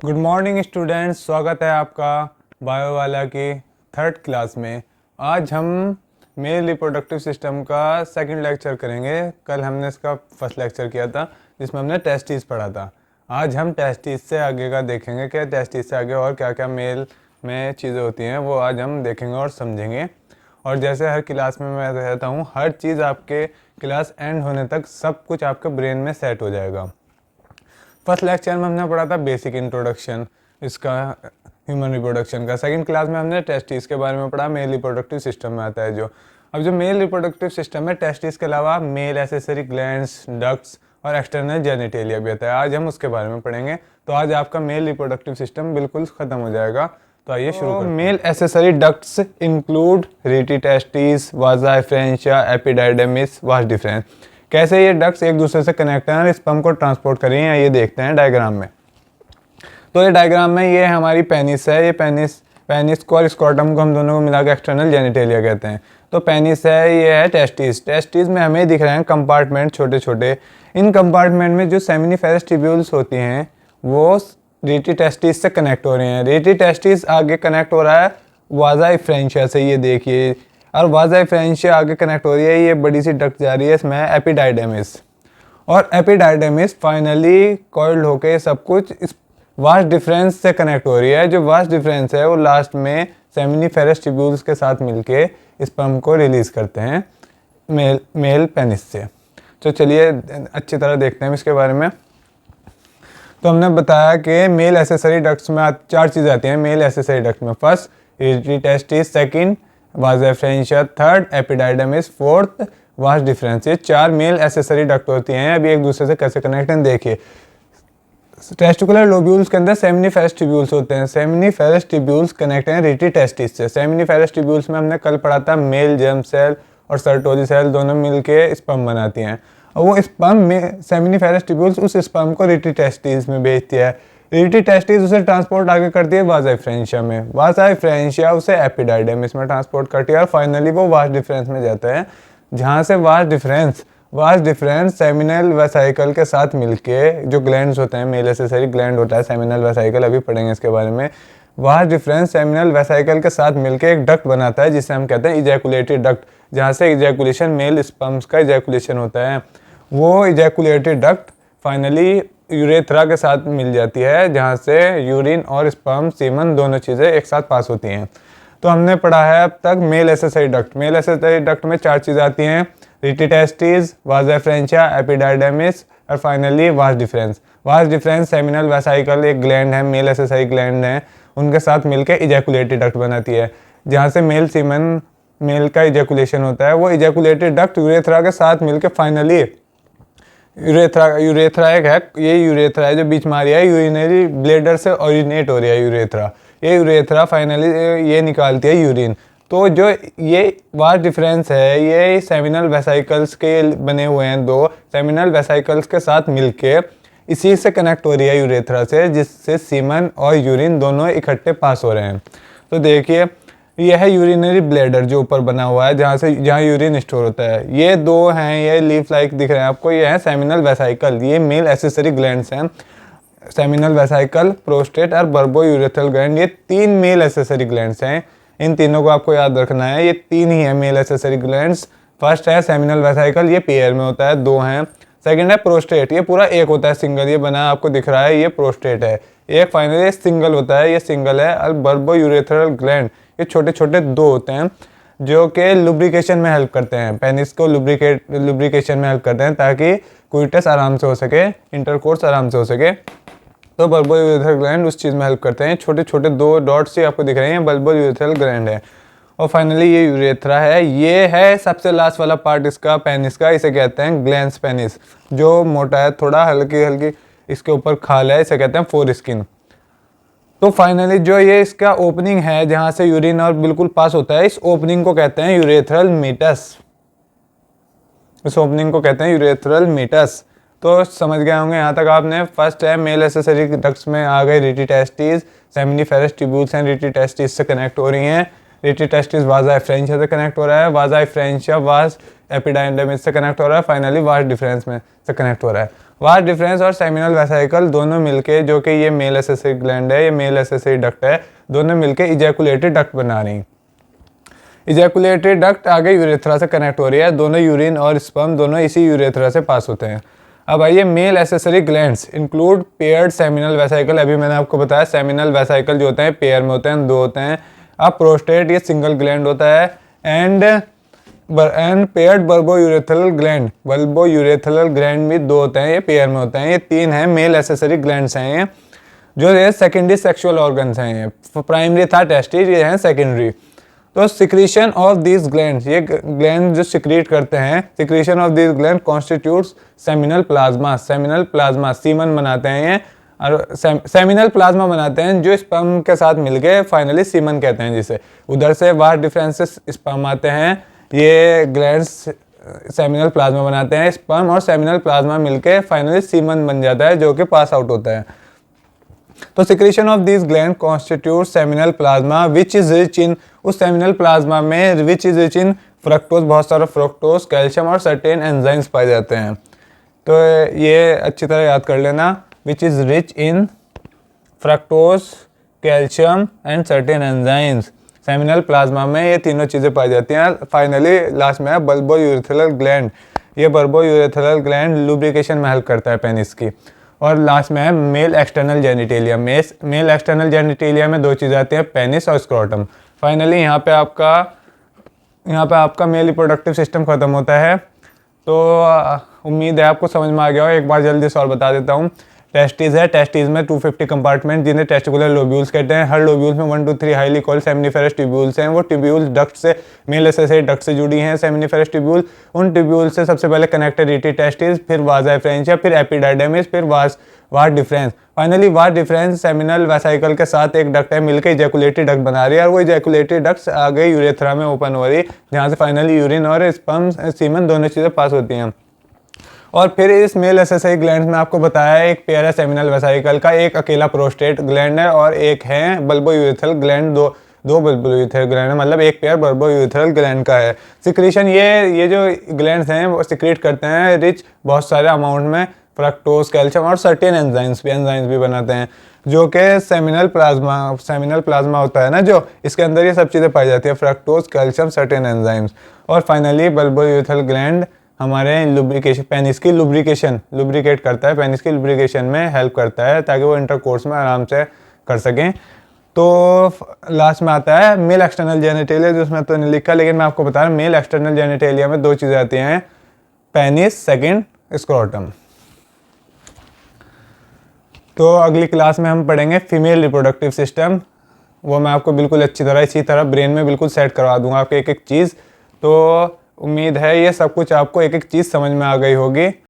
Good morning students, स्वागत है आपका बायो वाला की थर्ड क्लास में। आज हम मेल रिप्रोडक्टिव सिस्टम का सेकंड लेक्चर करेंगे। कल हमने इसका फर्स्ट लेक्चर किया था जिसमें हमने टेस्टिस पढ़ा था। आज हम टेस्टिस से आगे का देखेंगे कि टेस्टिस से आगे और क्या क्या मेल में चीज़ें होती हैं, वो आज हम देखेंगे और समझेंगे। और जैसे हर क्लास में मैं कहता हूँ, हर चीज़ आपके क्लास एंड होने तक सब कुछ आपके ब्रेन में सेट हो जाएगा। फर्स्ट लेक्चर में हमने पढ़ा था बेसिक इंट्रोडक्शन इसका ह्यूमन रिप्रोडक्शन का। सेकंड क्लास में हमने टेस्टिस के बारे में पढ़ा, मेल रिप्रोडक्टिव सिस्टम में आता है जो। अब जो मेल रिप्रोडक्टिव सिस्टम है, टेस्टिस के अलावा मेल एसेसरी ग्लैंड्स, डक्ट्स और एक्सटर्नल जेनिटेलिया भी आता है। आज हम उसके बारे में पढ़ेंगे। तो आज आपका मेल रिप्रोडक्टिव सिस्टम बिल्कुल ख़त्म हो जाएगा। तो आइए शुरू करते हैं। मेल एसेसरी डक्ट्स इंक्लूड रेटी टेस्टिस, वाजा एफ्रेंशिया, एपिडाइडेमिस, वास डिफरेंस। कैसे ये डक्ट्स एक दूसरे से कनेक्ट हैं और स्पर्म को ट्रांसपोर्ट करें, ये देखते हैं डायग्राम में। तो ये डायग्राम में ये हमारी पेनिस है। ये पेनिस को और स्क्रॉटम को हम दोनों को मिला के एक्सटर्नल जेनिटेलिया कहते हैं। तो पेनिस है, ये है टेस्टिस। टेस्टिस में हमें दिख रहे हैं कंपार्टमेंट छोटे छोटे। इन कंपार्टमेंट में जो सेमिनिफेरस ट्यूब्यूल्स होती हैं वो रेटी टेस्टिस से कनेक्ट हो रही हैं। रेटी टेस्टिस आगे कनेक्ट हो रहा है वाजा एफ्रेंशिया से, ये देखिए, और वाजा एफ्रेंशिया आगे कनेक्ट हो रही है, ये बड़ी सी डक्ट जा रही है, इसमें एपिडाइडेमिस। और एपिडाइडेमिस फाइनली कॉइल्ड होके सब कुछ इस वास्ट डिफरेंस से कनेक्ट हो रही है। जो वास्ट डिफरेंस है वो लास्ट में सेमिनिफेरस ट्यूब्यूल्स के साथ मिलके स्पर्म को रिलीज करते हैं मेल पेनिस से। तो चलिए अच्छी तरह देखते हैं इसके बारे में। तो हमने बताया कि मेल एसेसरी डक्ट्स में चार चीज़ें आती हैं मेल एसेसरी डक्ट में। First rete testis, second vasa efferentia, third epididymis, fourth vas deferens. ये चार मेल एसेसरी डक्ट होती हैं। अभी एक दूसरे से कैसे कनेक्ट हैं देखिए। टेस्टिकुलर लोब्यूल्स के अंदर सेमिनिफेरस ट्यूब्यूल्स होते हैं। सेमिनिफेरस ट्यूब्यूल्स कनेक्ट हैं रेटी टेस्टिस से। सेमिनिफेरस ट्यूब्यूल्स में हमने कल पढ़ा था मेल जर्म सेल और सर्टोजी सेल दोनों मिलके स्पर्म बनाती हैं। और वो स्पर्म में सेमिनिफेरस ट्यूब्यूल्स उस स्पर्म को रेटी टेस्टिस में भेजती है। रेटी टेस्टिस उसे ट्रांसपोर्ट आगे करती है वाजा एफ्रेंशिया में। वाजा एफ्रेंशिया उसे एपिडाइडेमिस में ट्रांसपोर्ट करती है और फाइनली वो वास डिफरेंस में जाता है, जहाँ से वास डिफरेंस सेमिनल वेसाइकल के साथ मिलके, जो ग्लैंड्स होते हैं, मेल एसेसरी ग्लैंड होता है, सेमिनल वेसाइकल, अभी पढ़ेंगे इसके बारे में। वास डिफरेंस सेमिनल वेसाइकल के साथ मिलके एक डक्ट बनाता है जिसे हम कहते हैं इजैकुलेटरी डक्ट, जहाँ से इजैकुलेशन मेल स्पर्म्स का इजैकुलेशन होता है। वो इजैकुलेटरी डक्ट फाइनली यूरेथ्रा के साथ मिल जाती है, जहाँ से यूरिन और स्पर्म सीमन दोनों चीज़ें एक साथ पास होती हैं। तो हमने पढ़ा है अब तक mail accessory duct. Mail accessory duct में चार चीज़ें आती हैं, रेटी टेस्टिस, वाजा एफ्रेंशिया, एपिडाइडेमिस और finally vas deferens. Vas deferens seminal vesicle एक ग्लैंड है, मेल एसेसरी ग्लैंड है, उनके साथ मिलकर इजैकुलेटरी डक्ट बनाती है, जहाँ से मेल का इजैकुलेशन होता है। वो इजैकुलेटरी डक्ट यूरेथ्रा के साथ मिलकर फाइनली यूरेथ्रा एक है, ये यूरेथ्रा है जो बीच में आ रही है, यूरिनरी ब्लेडर से ओरिजिनेट हो रही है यूरेथ्रा। ये यूरेथ्रा फाइनली ये निकालती है यूरिन। तो जो ये वास डिफरेंस है ये सेमिनल वेसाइकल्स के बने हुए हैं, दो सेमिनल वेसाइकल्स के साथ मिलके इसी से कनेक्ट हो रही है यूरेथ्रा से, जिससे सीमन और यूरिन दोनों इकट्ठे पास हो रहे हैं। तो देखिए यह है यूरिनरी ब्लेडर जो ऊपर बना हुआ है, जहाँ यूरिन स्टोर होता है। ये दो हैं, ये लीफ लाइक दिख रहे हैं आपको, ये है सेमिनल वेसाइकल, ये मेल एसेसरी ग्लैंड्स हैं। सेमिनल वेसाइकल, प्रोस्टेट और बर्बो यूरेथ्रल ग्लैंड, ये तीन मेल एसेसरी ग्लैंड्स हैं। इन तीनों को आपको याद रखना है, ये तीन ही है मेल एसेसरी ग्लैंड्स। फर्स्ट है सेमिनल वेसाइकल, ये पेयर में होता है, दो हैं। सेकंड है प्रोस्टेट, ये पूरा एक होता है, सिंगल, ये बना आपको दिख रहा है, ये प्रोस्टेट है। एक फाइनली सिंगल होता है, ये सिंगल है। और बर्बो यूरेथ्रल ग्लैंड, ये छोटे छोटे दो होते हैं जो कि लुब्रिकेशन में हेल्प करते हैं, पेनिस को लुब्रिकेशन में हेल्प करते हैं ताकि क्विटस आराम से हो सके, इंटरकोर्स आराम से हो सके। तो बल्बो यूरेथ्रल ग्लैंड उस चीज़ में हेल्प करते हैं। छोटे छोटे दो डॉट्स ही आपको दिख रहे हैं, बल्बो यूरेथ्रल ग्लैंड है। और फाइनली ये यूरेथ्रा है, ये है सबसे लास्ट वाला पार्ट इसका पेनिस का, इसे कहते हैं ग्लैंस पेनिस, जो मोटा है थोड़ा, हल्की हल्की इसके ऊपर खाल है, इसे कहते हैं फोर स्किन। तो फाइनली जो ये इसका ओपनिंग है जहाँ से यूरिन और बिल्कुल पास होता है, इस ओपनिंग को कहते हैं यूरेथ्रल मीटस। इस ओपनिंग को कहते हैं यूरेथ्रल मीटस। तो समझ गए होंगे यहाँ तक आपने। फर्स्ट है मेल एसेसरी डक्ट्स में आ गए रेटी टेस्टिस, सेमिनिफेरस ट्यूब्यूल्स हैं, रेटी टेस्टिस से कनेक्ट हो रही हैं। रेटी टेस्टिस वाजा एफ्रेंशिया से कनेक्ट हो रहा है, वाजा एफ्रेंशिया वास एपिडाइडमिस से कनेक्ट हो रहा है, फाइनली वास्ट डिफरेंस में से कनेक्ट हो रहा है। वास्ट डिफरेंस और सेमिनल वेसिकल दोनों मिलके, जो कि ये मेल एसेसरी ग्लैंड है, ये मेल एसेसरी डक्ट है, दोनों मिलके इजैकुलेटरी डक्ट बना रही हैं। इजैकुलेटरी डक्ट आगे यूरेथ्रा से कनेक्ट हो रही है, दोनों यूरिन और स्पर्म दोनों इसी यूरेथ्रा से पास होते हैं। अब आइए, male accessory glands include paired seminal vesicle. अभी मैंने आपको बताया सेमिनल वेसिकल जो होते हैं पेयर में होते हैं, दो होते हैं। अब प्रोस्टेट ये सिंगल ग्लैंड होता है, and paired bulbourethral gland, bulbourethral gland भी दो होते हैं, ये पेयर में होते हैं। ये तीन हैं मेल एसेसरी ग्लैंड्स हैं ये, जो ये सेकेंडरी सेक्सुअल ऑर्गन्स हैं। ये प्राइमरी था टेस्टिस, ये हैं सेकेंडरी। तो सिक्रीशन ऑफ दीज ग्लैंड्स, ये ग्लैंड जो सिक्रीट करते हैं, secretion of these gland constitutes seminal plasma. Seminal plasma semen बनाते हैं ये, और सेमिनल प्लाज्मा बनाते हैं जो स्पर्म के साथ मिलके फाइनली सीमन कहते हैं जिसे। उधर से वास्ट डिफरेंसेस स्पर्म आते हैं, ये ग्लैंड्स सेमिनल प्लाज्मा बनाते हैं, स्पर्म और सेमिनल प्लाज्मा मिलके फाइनली सीमन बन जाता है जो कि पास आउट होता है। तो secretion of this gland constitute seminal plasma which is rich in, उस सेमिनल प्लाज्मा में which is rich in fructose, बहुत सारा फ्रक्टोज, कैल्शियम और सर्टेन एंजाइम्स पाए जाते हैं। तो ये अच्छी तरह याद कर लेना, which is rich in fructose, calcium and certain enzymes. Seminal plasma में ये तीनों चीज़ें पाई जाती हैं। फाइनली लास्ट में है बल्बोयूरेथ्रल ग्लैंड। ये बल्बोयूरेथ्रल ग्लैंड लुब्रिकेशन में हेल्प करता है पेनिस की। और लास्ट में है male external genitalia. Male external genitalia में दो चीज़ें आती हैं, पेनिस और स्क्रोटम। फाइनली यहाँ पे आपका मेल रिप्रोडक्टिव सिस्टम ख़त्म होता है। तो उम्मीद है आपको समझ में आ गया हो। एक बार जल्दी से और बता देता हूँ। टेस्टिस है, टेस्टिस में 250 कंपार्टमेंट जिन्हें टेस्टिकुलर लोब्यूल्स कहते हैं। हर लोब्यूल्स में 1 to 3 highly coiled seminiferous tubules हैं। वो ट्यूब्यूल्स डक्ट से, मेल एसेसरी डक्ट से जुड़ी हैं सेमिनिफेरस ट्यूब्यूल। उन ट्यूब्यूल से सबसे पहले कनेक्टेड रीटी टेस्टिस, फिर वाजा फ्रेंचिया, फिर एपिडाइडेमिस, फिर vast difference. Finally vast difference seminal vesicle के साथ एक डक्ट है, मिलकर इजैकुलेटरी डक्ट बना रही है, और वो इजैकुलेटरी डक्ट्स आगे यूरेथ्रा में ओपन हो रही है, जहाँ से फाइनली यूरिन और स्पर्म सीमन दोनों चीज़ें पास होती हैं। और फिर इस मेल एसेसरी ग्लैंड में आपको बताया है एक पेयर है सेमिनल वेसिकल का, एक अकेला प्रोस्टेट ग्लैंड है और एक है बल्बोयूरेथ्रल ग्लैंड। दो बल्बोयूरेथ्रल ग्लैंड है, मतलब एक पेयर बल्बोयूरेथ्रल ग्लैंड का है। सिक्रीशन ये जो ग्लैंड्स हैं वो सिक्रीट करते हैं रिच बहुत सारे अमाउंट में फ्रक्टोज, कैल्शियम और सर्टेन एंजाइम्स भी बनाते हैं, जो कि सेमिनल प्लाज्मा होता है ना, जो इसके अंदर ये सब चीज़ें पाई जाती है, फ्रक्टोज, कैल्शियम, सर्टेन एंजाइम्स। और फाइनली बल्बोयूरेथ्रल ग्लैंड हमारे लुब्रिकेशन, पेनिस की लुब्रिकेट करता है, पेनिस की लुब्रिकेशन में हेल्प करता है ताकि वो इंटरकोर्स में आराम से कर सकें। तो लास्ट में आता है मेल एक्सटर्नल जेनिटेलिया, जिसमें तो नहीं लिखा, लेकिन मैं आपको बता रहा हूँ मेल एक्सटर्नल जेनिटेलिया में दो चीज़ें आती हैं, पेनिस, सेकंड स्क्रोटम। तो अगली क्लास में हम पढ़ेंगे फीमेल रिप्रोडक्टिव सिस्टम। वो मैं आपको बिल्कुल अच्छी तरह इसी तरह ब्रेन में बिल्कुल सेट करवा दूंगा आपके एक एक चीज़। तो उम्मीद है ये सब कुछ आपको एक एक चीज़ समझ में आ गई होगी।